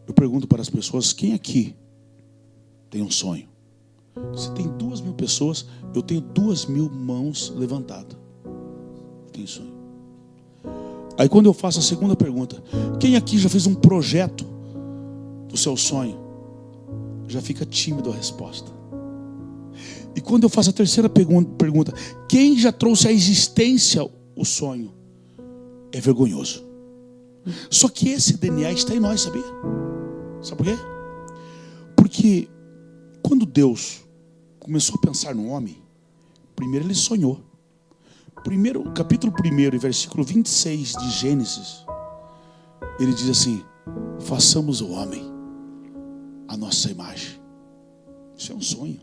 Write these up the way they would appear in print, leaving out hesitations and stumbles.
Eu pergunto para as pessoas: quem aqui tem um sonho? Se tem 2.000 pessoas, eu tenho 2.000 mãos levantadas. Tem sonho. Aí quando eu faço a segunda pergunta: quem aqui já fez um projeto do seu sonho? Já fica tímido a resposta. E quando eu faço a terceira pergunta: quem já trouxe à existência o sonho? É vergonhoso. Só que esse DNA está em nós, sabia? Sabe por quê? Porque quando Deus começou a pensar no homem, primeiro ele sonhou. Capítulo 1 e versículo 26 de Gênesis, ele diz assim: façamos o homem a nossa imagem. Isso é um sonho.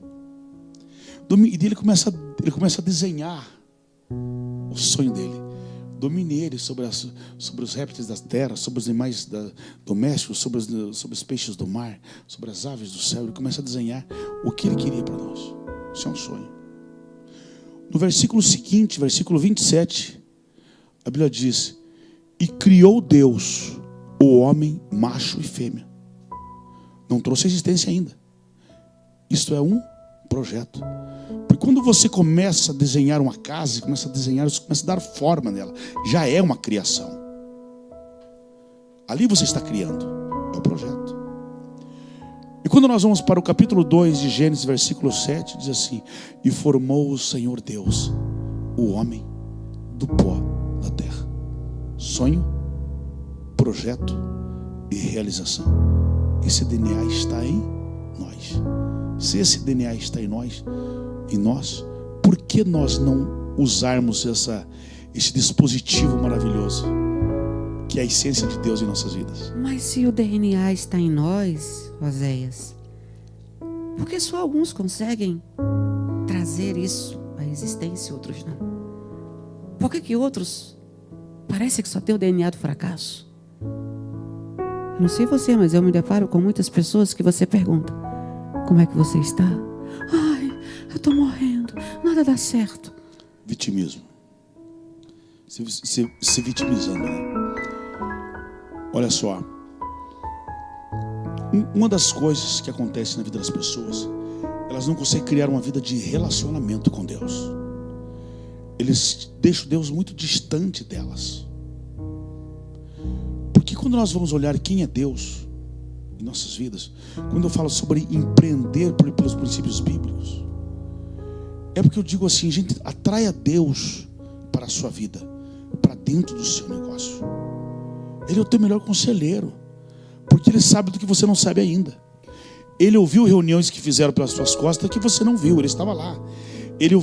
E ele começa a desenhar o sonho dele. Domine ele sobre os répteis da terra, sobre os animais domésticos, sobre os peixes do mar, sobre as aves do céu. Ele começa a desenhar o que ele queria para nós. Isso é um sonho. No versículo seguinte, versículo 27, a Bíblia diz: e criou Deus o homem macho e fêmea. Não trouxe existência ainda. Isto é um projeto. Porque quando você começa a desenhar uma casa, você começa a dar forma nela, já é uma criação. Ali você está criando. É o projeto. E quando nós vamos para o capítulo 2 de Gênesis, versículo 7, diz assim: e formou o Senhor Deus o homem do pó da terra. Sonho, projeto e realização. Esse DNA está em nós. Se esse DNA está em nós, por que nós não usarmos esse dispositivo maravilhoso que é a essência de Deus em nossas vidas? Mas se o DNA está em nós, Oséias, por que só alguns conseguem trazer isso à existência e outros não? Por que outros parece que só tem o DNA do fracasso? Eu não sei você, mas eu me deparo com muitas pessoas que você pergunta: como é que você está? Ai, eu estou morrendo, nada dá certo. Vitimismo. Se vitimizando, né? Olha só. Uma das coisas que acontece na vida das pessoas, elas não conseguem criar uma vida de relacionamento com Deus. Eles deixam Deus muito distante delas. Porque quando nós vamos olhar quem é Deus em nossas vidas, quando eu falo sobre empreender pelos princípios bíblicos, é porque eu digo assim: gente, atraia Deus para a sua vida, para dentro do seu negócio. Ele é o teu melhor conselheiro, porque ele sabe do que você não sabe ainda. Ele ouviu reuniões que fizeram pelas suas costas que você não viu, ele estava lá. Ele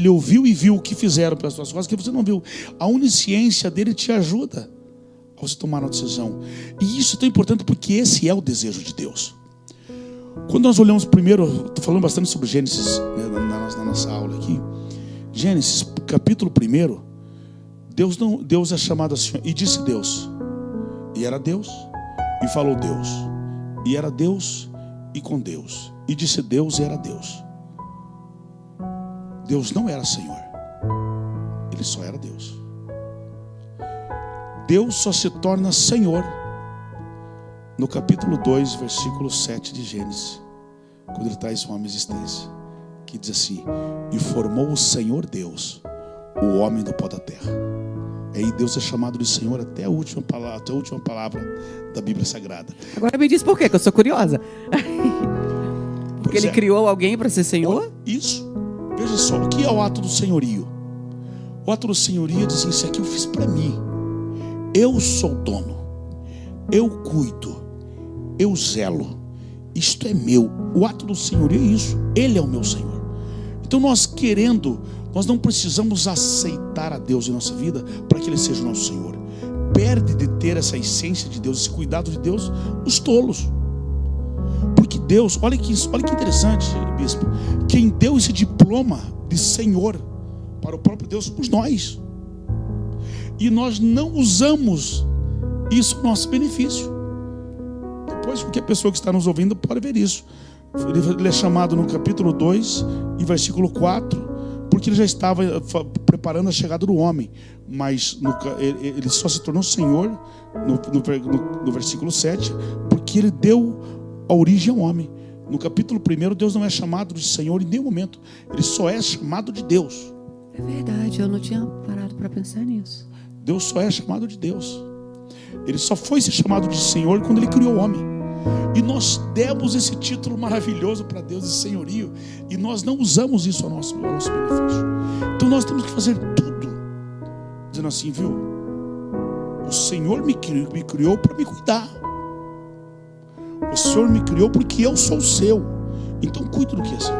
ouviu e viu o que fizeram pelas suas costas que você não viu. A onisciência dele te ajuda a você tomar uma decisão. E isso é tão importante porque esse é o desejo de Deus. Quando nós olhamos primeiro, estou falando bastante sobre Gênesis, né, na nossa aula aqui. Gênesis, capítulo 1, Deus é chamado assim: e disse Deus, e era Deus, e falou Deus, e era Deus, e com Deus, e disse Deus, e era Deus. Deus não era Senhor, ele só era Deus. Deus só se torna Senhor no capítulo 2, versículo 7 de Gênesis, quando ele traz uma existência, que diz assim: e formou o Senhor Deus o homem do pó da terra. Aí Deus é chamado de Senhor até a última palavra da Bíblia Sagrada. Agora me diz por quê, que eu sou curiosa. Porque ele criou alguém para ser Senhor? Isso. Veja só, o que é o ato do senhorio? O ato do senhorio diz assim: isso aqui eu fiz para mim. Eu sou dono. Eu cuido. Eu zelo. Isto é meu. O ato do senhorio é isso. Ele é o meu Senhor. Então nós não precisamos aceitar a Deus em nossa vida para que Ele seja o nosso Senhor. Perde de ter essa essência de Deus, esse cuidado de Deus, os tolos. Porque Deus, olha que interessante, bispo, quem deu esse diploma de Senhor para o próprio Deus somos nós. E nós não usamos isso a nosso benefício. Depois, porque a pessoa que está nos ouvindo pode ver isso. Ele é chamado no capítulo 2 e versículo 4, Porque ele já estava preparando a chegada do homem. Mas ele só se tornou Senhor no versículo 7, porque ele deu a origem ao homem. No capítulo 1, Deus não é chamado de Senhor em nenhum momento. Ele só é chamado de Deus. É verdade, eu não tinha parado para pensar nisso. Deus só é chamado de Deus. Ele só foi ser chamado de Senhor quando ele criou o homem. E nós demos esse título maravilhoso para Deus de senhorio, e nós não usamos isso ao nosso benefício. Então nós temos que fazer tudo dizendo assim, viu? O Senhor me criou para me cuidar. O Senhor me criou porque eu sou seu. Então cuide do que é seu.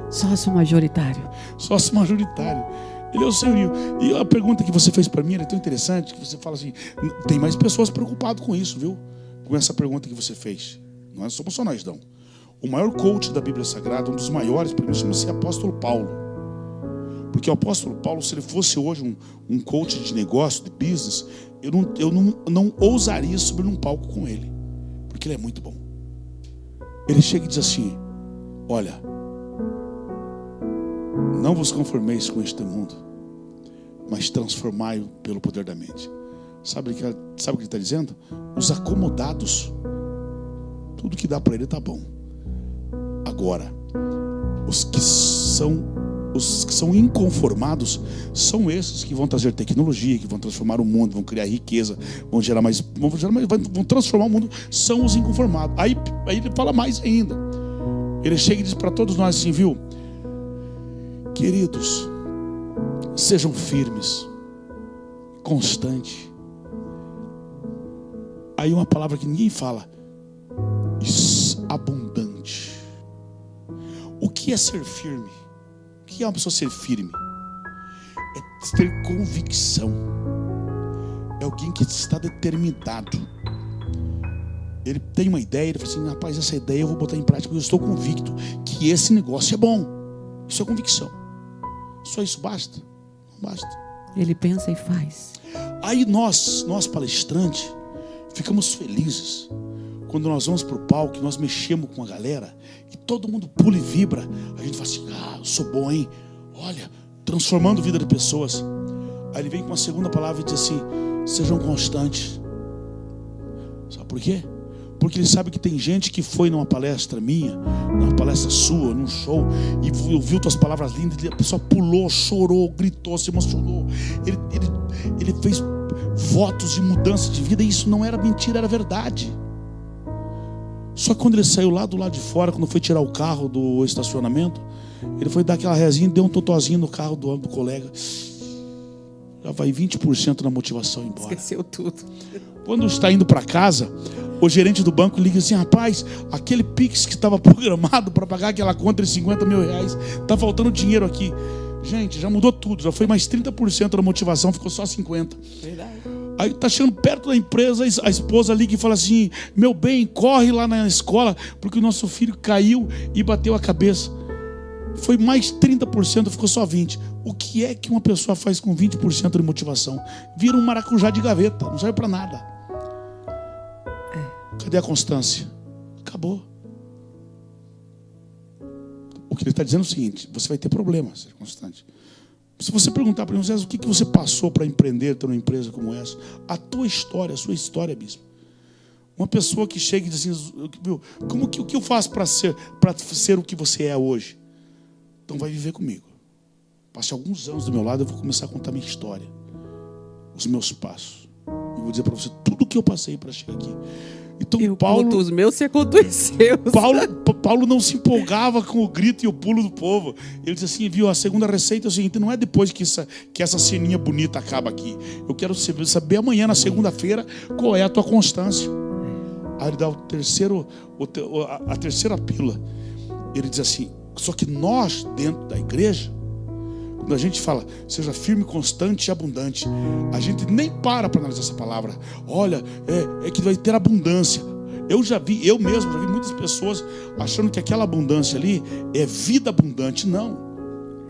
Sócio majoritário. Sócio majoritário. Ele é o senhorio. E a pergunta que você fez para mim é tão interessante, que você fala assim, tem mais pessoas preocupadas com isso, viu? Com essa pergunta que você fez. Nós somos só nós, não. O maior coach da Bíblia Sagrada, um dos maiores, para mim, chama-se Apóstolo Paulo. Porque o Apóstolo Paulo, se ele fosse hoje um coach de negócio, de business, eu não ousaria subir num palco com ele. Porque ele é muito bom. Ele chega e diz assim, olha, não vos conformeis com este mundo, mas transformai-o pelo poder da mente. Sabe o que ele está dizendo? Os acomodados, tudo que dá para ele está bom. Agora, os que são inconformados são esses que vão trazer tecnologia, que vão transformar o mundo, vão criar riqueza, vão transformar o mundo. São os inconformados. Aí ele fala mais ainda. Ele chega e diz para todos nós assim, viu? Queridos, sejam firmes, constantes. Aí uma palavra que ninguém fala, abundante. O que é ser firme? O que é uma pessoa ser firme? É ter convicção. É alguém que está determinado. Ele tem uma ideia, ele fala assim, rapaz, essa ideia eu vou botar em prática, porque eu estou convicto que esse negócio é bom. Isso é convicção. Só isso basta? Não basta. Ele pensa e faz. Aí nós palestrantes, ficamos felizes quando nós vamos para o palco, nós mexemos com a galera e todo mundo pula e vibra. A gente fala assim, eu sou bom, hein? Olha, transformando a vida de pessoas. Aí ele vem com a segunda palavra e diz assim, sejam constantes. Sabe por quê? Porque ele sabe que tem gente que foi numa palestra minha, numa palestra sua, num show, e ouviu tuas palavras lindas, e a pessoa pulou, chorou, gritou, se emocionou. Ele fez votos de mudança de vida, e isso não era mentira, era verdade. Só que quando ele saiu lá do lado de fora, quando foi tirar o carro do estacionamento, ele foi dar aquela rezinha e deu um totozinho no carro do colega. Já vai 20% da motivação embora. Esqueceu tudo. Quando está indo para casa, o gerente do banco liga assim, rapaz, aquele Pix que estava programado para pagar aquela conta de 50 mil reais, está faltando dinheiro aqui. Gente, já mudou tudo, já foi mais 30% da motivação, ficou só 50%. Verdade. Aí está chegando perto da empresa, a esposa liga e fala assim, meu bem, corre lá na escola, porque o nosso filho caiu e bateu a cabeça. Foi mais 30%, ficou só 20%. O que é que uma pessoa faz com 20% de motivação? Vira um maracujá de gaveta, não serve para nada. Cadê a constância? Acabou. O que ele está dizendo é o seguinte, você vai ter problemas, ser constante. Se você perguntar para mim, o que você passou para empreender, ter uma empresa como essa? A tua história, a sua história, bispo. Uma pessoa que chega e diz assim, o que eu faço para ser o que você é hoje? Então vai viver comigo. Passe alguns anos do meu lado, eu vou começar a contar minha história. Os meus passos. E vou dizer para você tudo o que eu passei para chegar aqui. Então, eu conto os meus, você conta os seus. Paulo não se empolgava com o grito e o pulo do povo. Ele disse assim, viu, a segunda receita é o seguinte, não é depois que essa ceninha bonita acaba aqui. Eu quero saber amanhã, na segunda-feira, qual é a tua constância. Aí ele dá a terceira pílula. Ele diz assim, só que nós, dentro da igreja, quando a gente fala, seja firme, constante e abundante, a gente nem para analisar essa palavra. Olha, é que vai ter abundância. Eu mesmo já vi muitas pessoas achando que aquela abundância ali é vida abundante. Não.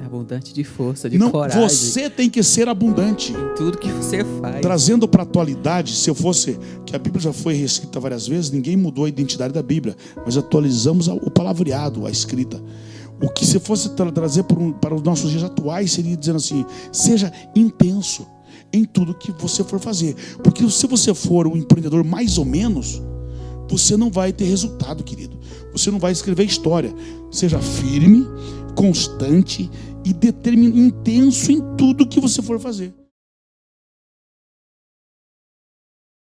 É abundante de força, de coragem. Você tem que ser abundante. Em tudo que você faz. Trazendo para a atualidade, se eu fosse, que a Bíblia já foi reescrita várias vezes, ninguém mudou a identidade da Bíblia, mas atualizamos o palavreado, a escrita. O que se fosse trazer para os nossos dias atuais seria dizendo assim: seja intenso em tudo que você for fazer. Porque se você for um empreendedor mais ou menos, você não vai ter resultado, querido. Você não vai escrever história. Seja firme, constante e intenso em tudo que você for fazer.